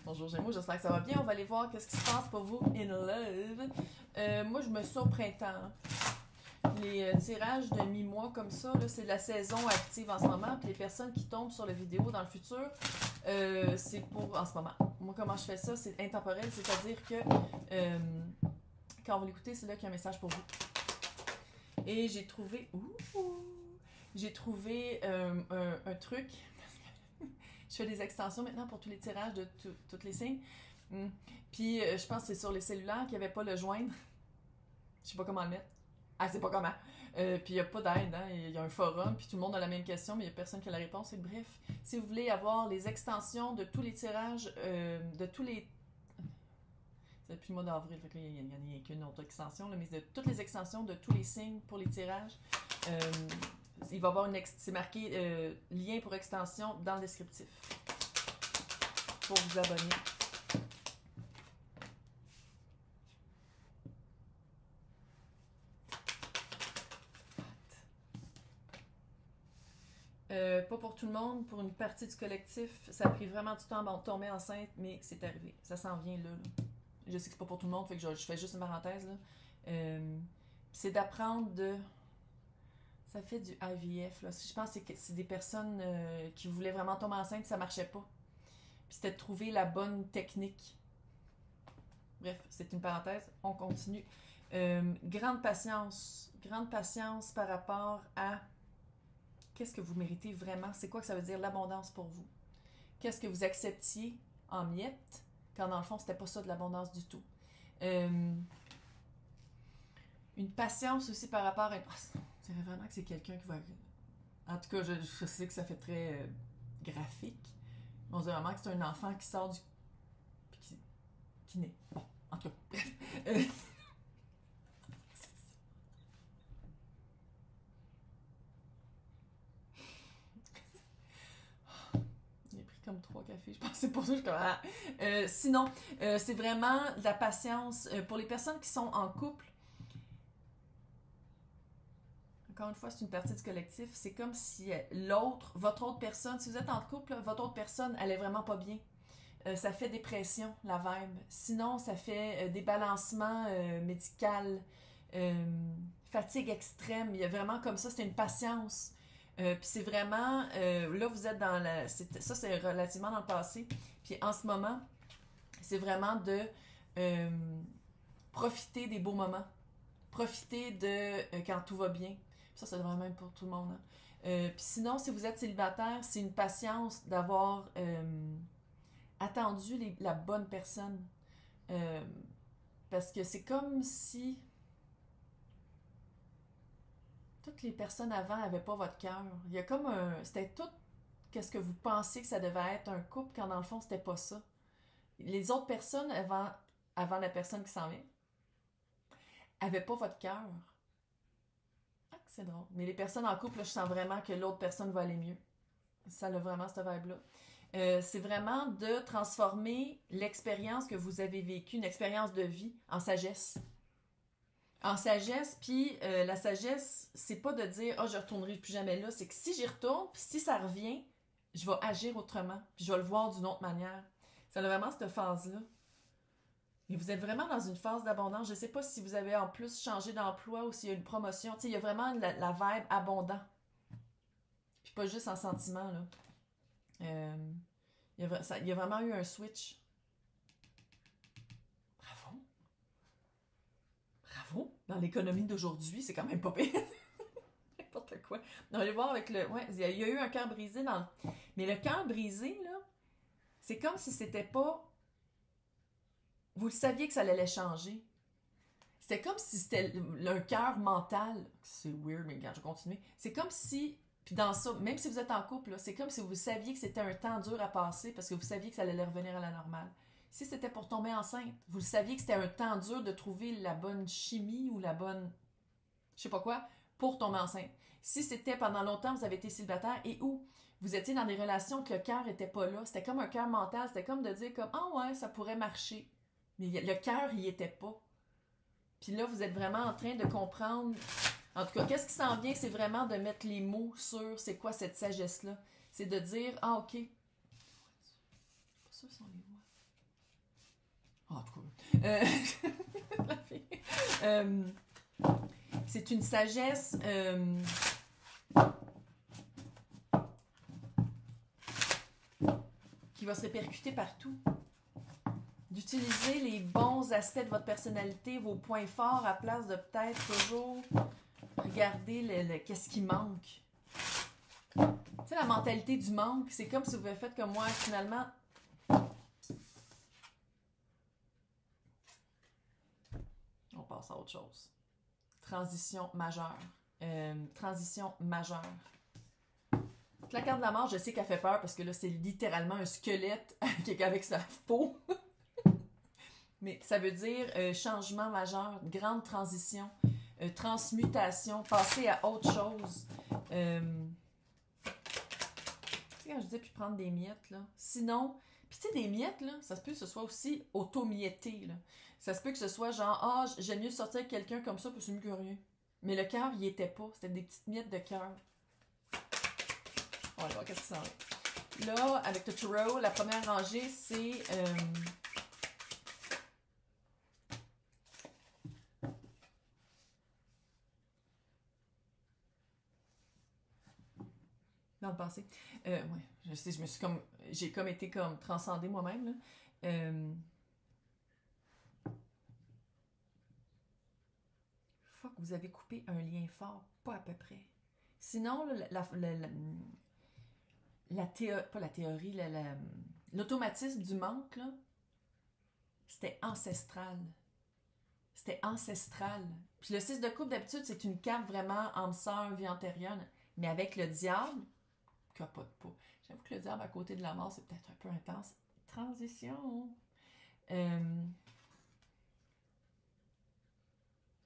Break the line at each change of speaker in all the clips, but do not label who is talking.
Bonjour Gémeaux, j'espère que ça va bien. On va aller voir qu'est-ce qui se passe pour vous in love. Moi, je me sens au printemps. Les tirages de mi-mois comme ça, c'est la saison active en ce moment. Puis les personnes qui tombent sur la vidéo dans le futur, c'est pour en ce moment. Moi, comment je fais ça, c'est intemporel, c'est-à-dire que quand vous l'écoutez, c'est là qu'il y a un message pour vous. Et j'ai trouvé... J'ai trouvé un truc. Je fais des extensions maintenant pour tous les tirages de tous les signes. Puis je pense que c'est sur les cellulaires qu'il n'y avait pas le joindre. Je sais pas comment le mettre. Ah, c'est pas comment. Puis il n'y a pas d'aide. Hein? Il y a un forum, puis tout le monde a la même question, mais il n'y a personne qui a la réponse. Et bref, si vous voulez avoir les extensions de tous les tirages, de tous les... C'est depuis le mois d'avril, fait que là, il n'y en a qu'une autre extension, là, mais de toutes les extensions de tous les signes pour les tirages, il va y avoir c'est marqué lien pour extension dans le descriptif pour vous abonner. Pas pour tout le monde, pour une partie du collectif, ça a pris vraiment du temps avant de tomber enceinte, mais c'est arrivé. Ça s'en vient là. Je sais que c'est pas pour tout le monde, fait que je fais juste une parenthèse là. C'est d'apprendre de... Ça fait du IVF, là. Je pense que c'est des personnes qui voulaient vraiment tomber enceinte, ça marchait pas. Puis c'était de trouver la bonne technique. Bref, c'est une parenthèse, on continue. Grande patience par rapport à qu'est-ce que vous méritez vraiment, c'est quoi que ça veut dire l'abondance pour vous. Qu'est-ce que vous acceptiez en miettes, quand dans le fond, c'était pas ça de l'abondance du tout. Une patience aussi par rapport à... C'est vraiment que c'est quelqu'un qui va... En tout cas, je sais que ça fait très graphique. On dirait vraiment que c'est un enfant qui sort du... Puis qui naît. Bon, en tout cas, bref. J'ai pris comme 3 cafés, je pense que c'est pour ça que je suis comme... sinon, c'est vraiment de la patience. Pour les personnes qui sont en couple, encore une fois, c'est une partie du collectif. C'est comme si votre autre personne, si vous êtes en couple, votre autre personne, elle est vraiment pas bien. Ça fait des pressions, la vibe. Sinon, ça fait des balancements médicaux, fatigue extrême. Il y a vraiment comme ça, c'est une patience. Puis c'est vraiment, là, vous êtes dans la... Ça, c'est relativement dans le passé. Puis en ce moment, c'est vraiment de profiter des beaux moments. Profiter de quand tout va bien. Ça devrait même pour tout le monde. Hein. Puis sinon, si vous êtes célibataire, c'est une patience d'avoir attendu la bonne personne. Parce que c'est comme si toutes les personnes avant n'avaient pas votre cœur. Il y a comme un... C'était tout qu'est-ce que vous pensiez que ça devait être un couple, quand dans le fond, c'était pas ça. Les autres personnes, avant la personne qui s'en vient, n'avaient pas votre cœur. C'est drôle. Mais les personnes en couple, là, je sens vraiment que l'autre personne va aller mieux. Ça a vraiment cette vibe-là. C'est vraiment de transformer l'expérience que vous avez vécue, une expérience de vie, en sagesse. En sagesse, puis la sagesse, c'est pas de dire « Ah, je retournerai plus jamais là », c'est que si j'y retourne, puis si ça revient, je vais agir autrement, puis je vais le voir d'une autre manière. Ça a vraiment cette phase-là. Mais vous êtes vraiment dans une phase d'abondance. Je ne sais pas si vous avez en plus changé d'emploi ou s'il y a une promotion. Tu sais, il y a vraiment la vibe abondant. Puis pas juste en sentiment, là. Il y a vraiment eu un switch. Bravo. Bravo. Dans l'économie d'aujourd'hui, c'est quand même pas pire. N'importe quoi. On va aller voir avec le... Ouais, il y a eu un cœur brisé dans... Mais le cœur brisé, là, c'est comme si c'était pas... Vous le saviez que ça allait changer. C'était comme si c'était un cœur mental. C'est weird, mais regarde, je vais continuer. C'est comme si, puis dans ça, même si vous êtes en couple, c'est comme si vous saviez que c'était un temps dur à passer parce que vous saviez que ça allait revenir à la normale. Si c'était pour tomber enceinte, vous saviez que c'était un temps dur de trouver la bonne chimie ou la bonne, je sais pas quoi, pour tomber enceinte. Si c'était pendant longtemps, vous avez été célibataire et où vous étiez dans des relations que le cœur n'était pas là, c'était comme un cœur mental, c'était comme de dire comme « Ah ouais, ça pourrait marcher ». Mais le cœur, il n'y était pas. Puis là, vous êtes vraiment en train de comprendre... En tout cas, qu'est-ce qui s'en vient? C'est vraiment de mettre les mots sur c'est quoi cette sagesse-là. C'est de dire, ah, OK. Je suis pas sûre que ce sont les mots. En tout cas. La fille. C'est une sagesse qui va se répercuter partout. D'utiliser les bons aspects de votre personnalité, vos points forts, à place de peut-être toujours regarder qu'est-ce qui manque. Tu sais, la mentalité du manque, c'est comme si vous avez fait comme moi, finalement. On passe à autre chose. Transition majeure. Transition majeure. La carte de la mort, je sais qu'elle fait peur parce que là, c'est littéralement un squelette avec sa peau. Mais ça veut dire changement majeur, grande transition, transmutation, passer à autre chose. Tu sais, quand je disais puis prendre des miettes, là. Sinon, puis tu sais, des miettes, là, ça se peut que ce soit aussi auto-mietté, là. Ça se peut que ce soit genre, ah, j'aime mieux sortir avec quelqu'un comme ça, parce que c'est mieux que rien. Mais le cœur, il était pas. C'était des petites miettes de cœur. On va voir qu'est-ce qui s'en est. Là, avec le tarot, la première rangée, c'est... dans le passé. Ouais, je sais, j'ai comme été comme transcendée moi-même, là. Fuck, vous avez coupé un lien fort, pas à peu près. Sinon, l'automatisme du manque, là, c'était ancestral. C'était ancestral. Puis le 6 de coupe, d'habitude, c'est une carte vraiment âme sœur, vie antérieure. Mais avec le diable, capote pas. J'avoue que le diable à côté de la mort, c'est peut-être un peu intense. Transition.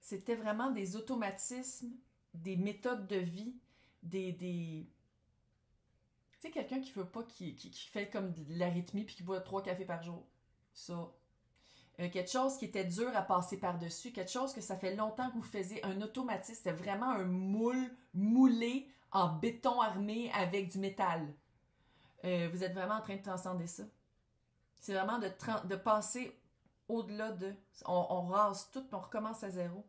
C'était vraiment des automatismes, des méthodes de vie, tu sais, quelqu'un qui veut pas, qui fait comme de l'arythmie puis qui boit 3 cafés par jour. Ça. Quelque chose qui était dur à passer par-dessus, quelque chose que ça fait longtemps que vous faisiez, un automatisme, c'était vraiment un moule moulé en béton armé avec du métal. Vous êtes vraiment en train de transcender ça. C'est vraiment de passer au-delà de... On rase tout, puis on recommence à zéro.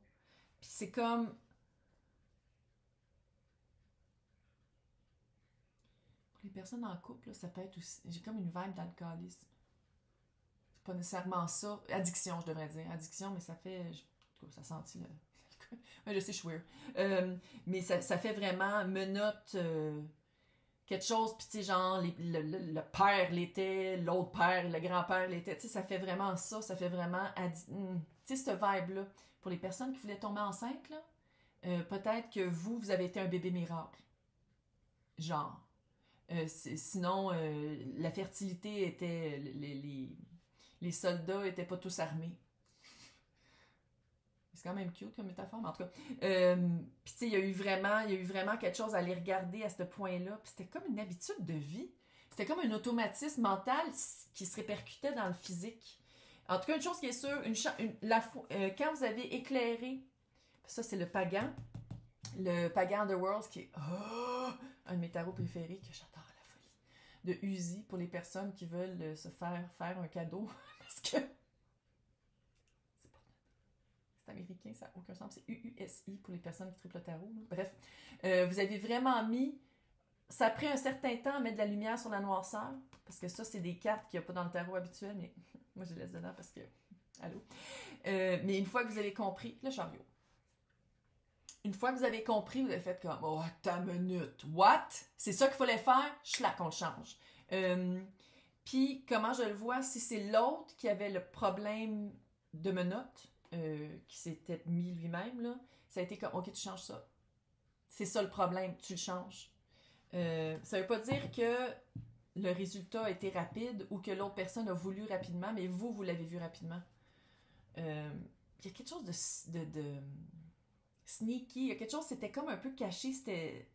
Puis c'est comme... Pour les personnes en couple, là, ça peut être aussi... J'ai comme une vibe d'alcoolisme. C'est pas nécessairement ça. Addiction, je devrais dire. Addiction, mais ça fait... ça sentit le... je sais, je suis weird. Mais ça fait vraiment menotte... quelque chose, puis tu sais, genre, le père l'était, l'autre père, le grand-père l'était. Tu sais, ça fait vraiment ça. Ça fait vraiment... Tu sais, cette vibe-là. Pour les personnes qui voulaient tomber enceintes, là, peut-être que vous avez été un bébé miracle. Genre. Sinon, la fertilité était... Les soldats étaient pas tous armés. C'est quand même cute comme métaphore, mais en tout cas. Puis tu sais, il y a eu vraiment quelque chose à aller regarder à ce point-là. Puis c'était comme une habitude de vie. C'était comme un automatisme mental qui se répercutait dans le physique. En tout cas, une chose qui est sûre, quand vous avez éclairé, ça c'est le pagan Underworld, qui est un de mes tarots préférés que j'adore à la folie, de Uzi pour les personnes qui veulent se faire un cadeau, parce que c'est américain, ça n'a aucun sens, c'est UUSI pour les personnes qui triplent le tarot. Là. Bref, vous avez vraiment mis, ça a pris un certain temps à mettre de la lumière sur la noirceur, parce que ça c'est des cartes qu'il n'y a pas dans le tarot habituel, mais moi je les laisse dedans parce que, allô, mais une fois que vous avez compris, le chariot, une fois que vous avez compris, vous avez fait comme, oh, ta minute, what? C'est ça qu'il fallait faire? Schlac, on le change. Puis, comment je le vois, si c'est l'autre qui avait le problème de menottes, qui s'était mis lui-même, là, ça a été comme, ok, tu changes ça. C'est ça le problème, tu le changes. Ça veut pas dire que le résultat a été rapide ou que l'autre personne a voulu rapidement, mais vous l'avez vu rapidement. Il y a quelque chose de sneaky, il y a quelque chose, c'était comme un peu caché, c'était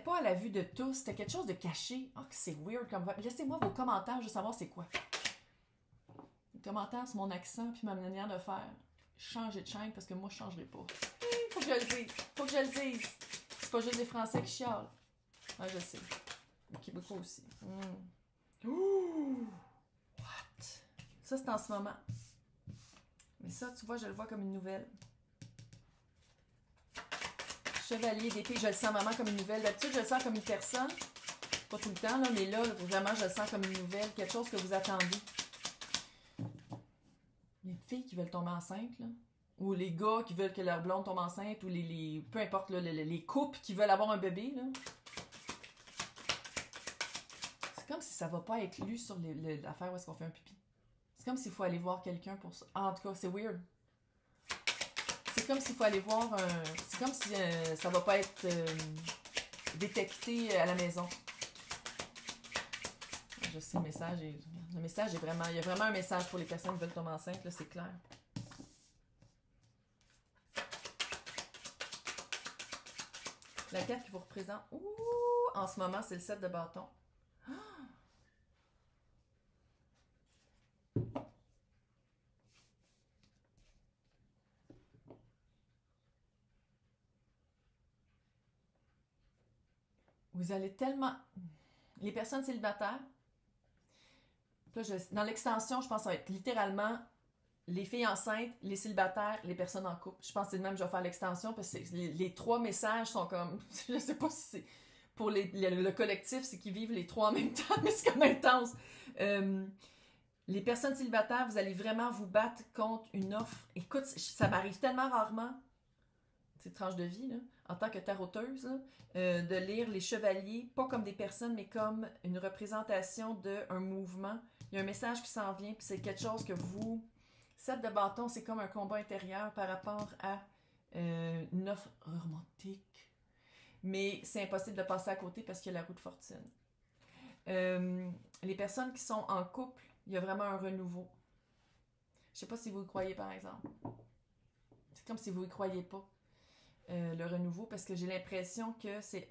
pas à la vue de tous, c'était quelque chose de caché. Oh, que c'est weird comme... Laissez-moi vos commentaires, je veux savoir c'est quoi. Les commentaires sur mon accent puis ma manière de faire. Changez de chaîne parce que moi je changerai pas. Faut que je le dise. C'est pas juste les Français qui chialent. Ouais, je sais. Les Québécois aussi. Ouh! What? Ça, c'est en ce moment. Mais ça, tu vois, je le vois comme une nouvelle. Chevalier d'épée, je le sens vraiment comme une nouvelle. D'habitude, je le sens comme une personne. Pas tout le temps, là, mais là, vraiment, je le sens comme une nouvelle. Quelque chose que vous attendez. Les filles qui veulent tomber enceintes, là. Ou les gars qui veulent que leur blonde tombe enceinte. Ou peu importe, là, les couples qui veulent avoir un bébé, là. C'est comme si ça va pas être lu sur l'affaire où est-ce qu'on fait un pipi. C'est comme s'il faut aller voir quelqu'un pour ça. Ah, en tout cas, c'est weird. C'est comme s'il faut aller voir un... C'est comme si ça va pas être détecté à la maison. Je sais, le message est vraiment... Il y a vraiment un message pour les personnes qui veulent tomber enceintes, là, c'est clair. La carte qui vous représente... Ouh! En ce moment, c'est le 7 de bâton. Vous allez tellement... Les personnes célibataires, là, dans l'extension, je pense que ça va être littéralement les filles enceintes, les célibataires, les personnes en couple. Je pense que c'est le même que je vais faire l'extension parce que les trois messages sont comme... Je sais pas si c'est... Pour le collectif, c'est qu'ils vivent les trois en même temps, mais c'est comme intense. Les personnes célibataires, vous allez vraiment vous battre contre une offre. Écoute, ça m'arrive tellement rarement, c'est tranche de vie, là, en tant que taroteuse, là, de lire les chevaliers, pas comme des personnes, mais comme une représentation d'un mouvement. Il y a un message qui s'en vient, puis c'est quelque chose que vous... 7 de bâton, c'est comme un combat intérieur par rapport à une offre romantique. Mais c'est impossible de passer à côté parce qu'il y a la roue de fortune. Les personnes qui sont en couple, il y a vraiment un renouveau. Je sais pas si vous y croyez, par exemple. C'est comme si vous y croyez pas, le renouveau, parce que j'ai l'impression que c'est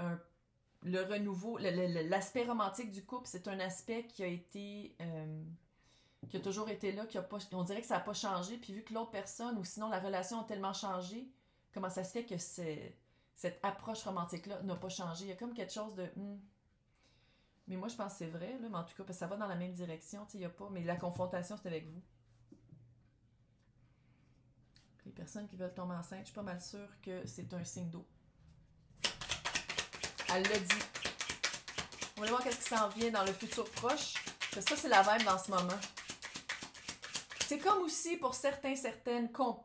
le renouveau, l'aspect romantique du couple, c'est un aspect qui a été... qui a toujours été là, on dirait que ça n'a pas changé, puis vu que l'autre personne, ou sinon la relation a tellement changé, comment ça se fait que cette approche romantique-là n'a pas changé? Il y a comme quelque chose de... Mais moi, je pense que c'est vrai, là, mais en tout cas, parce que ça va dans la même direction, tu sais, il y a pas... Mais la confrontation, c'est avec vous. Les personnes qui veulent tomber enceinte, je suis pas mal sûre que c'est un signe d'eau. Elle l'a dit. On va aller voir qu'est-ce qui s'en vient dans le futur proche. Parce que ça, c'est la vibe dans ce moment. C'est comme aussi pour certaines... What?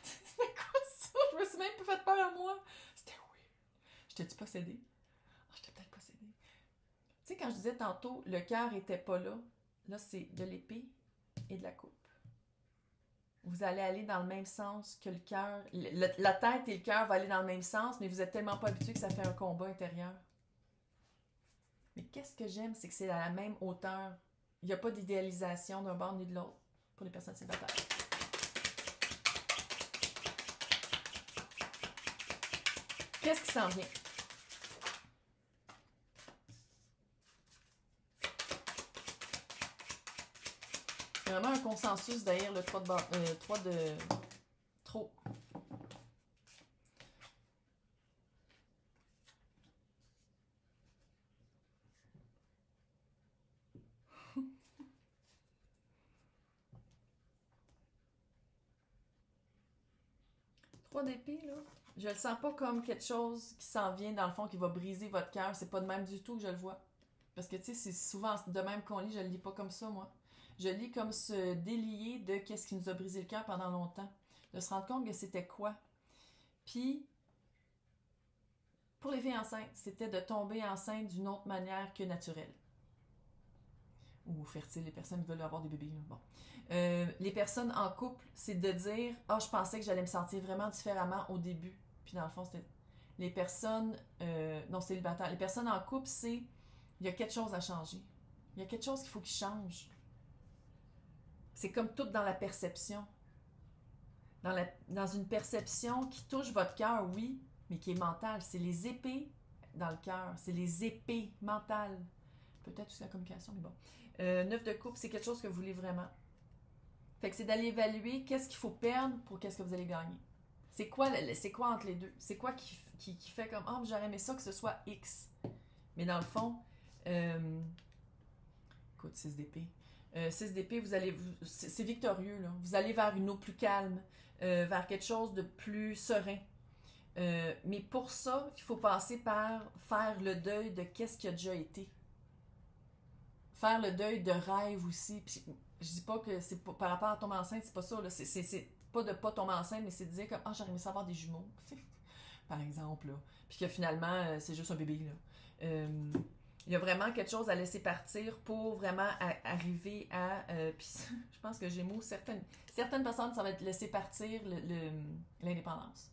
C'était quoi ça? Je me suis même plus fait peur à moi. C'était weird. J'étais-tu possédée? Oh, j'étais peut-être possédée. Tu sais, quand je disais tantôt, le cœur était pas là. Là, c'est de l'épée et de la coupe. Vous allez aller dans le même sens que le cœur. La tête et le cœur vont aller dans le même sens, mais vous êtes tellement pas habitué que ça fait un combat intérieur. Mais qu'est-ce que j'aime, c'est que c'est à la même hauteur. Il n'y a pas d'idéalisation d'un bord ni de l'autre pour les personnes célibataires. Qu'est-ce qui s'en vient? Il y a vraiment un consensus derrière le 3 de trop. D'épée, là. Je le sens pas comme quelque chose qui s'en vient dans le fond, qui va briser votre cœur. C'est pas de même du tout que je le vois. Parce que, tu sais, c'est souvent de même qu'on lit, je le lis pas comme ça, moi. Je lis comme se délier de qu'est-ce qui nous a brisé le cœur pendant longtemps. De se rendre compte que c'était quoi. Puis, pour les filles enceintes, c'était de tomber enceinte d'une autre manière que naturelle. Ou fertile, les personnes qui veulent avoir des bébés. Bon. Les personnes en couple, c'est de dire « Ah, je pensais que j'allais me sentir vraiment différemment au début. » Puis dans le fond, c'était... Les personnes non célibataires. Les personnes en couple, c'est... Il y a quelque chose à changer. Il y a quelque chose qu'il faut qu'il change. C'est comme tout dans la perception. Dans une perception qui touche votre cœur, oui, mais qui est mentale. C'est les épées dans le cœur. C'est les épées mentales. Peut-être aussi la communication, mais bon. 9 de coupe, c'est quelque chose que vous voulez vraiment. Fait que c'est d'aller évaluer qu'est-ce qu'il faut perdre pour qu'est-ce que vous allez gagner. C'est quoi entre les deux? C'est quoi qui fait comme « Ah, oh, j'aurais aimé ça que ce soit X. » Mais dans le fond, écoute, 6 d'épée. 6 d'épée, c'est victorieux, là. Vous allez vers une eau plus calme, vers quelque chose de plus serein. Mais pour ça, il faut passer par faire le deuil de qu'est-ce qui a déjà été. Faire le deuil de rêve aussi. Puis, je dis pas que c'est par rapport à tomber enceinte, c'est pas ça. Là. C'est pas de pas tomber enceinte, mais c'est de dire comme j'aurais aimé savoir des jumeaux, par exemple. Là. Puis que finalement, c'est juste un bébé. Là. Il y a vraiment quelque chose à laisser partir pour vraiment arriver à... puis je pense que Gémeaux, certaines personnes, ça va être laisser partir l'indépendance.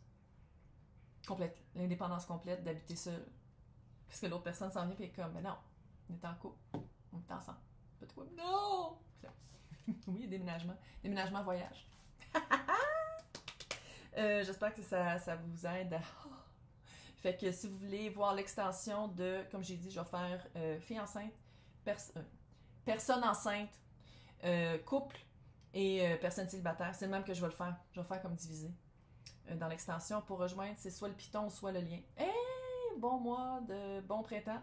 Complète. L'indépendance complète d'habiter seul. Parce que l'autre personne s'en vient et est comme, mais non, on est en couple, on est ensemble. Pas de quoi. Non! Oui, déménagement. Déménagement, voyage. J'espère que ça vous aide à... Fait que si vous voulez voir l'extension de, comme j'ai dit, je vais faire fille enceinte, personne enceinte, couple et personne célibataire. C'est le même que je vais le faire. Je vais faire comme divisé. Dans l'extension, pour rejoindre, c'est soit le piton, soit le lien. Hey! Bon mois, bon printemps.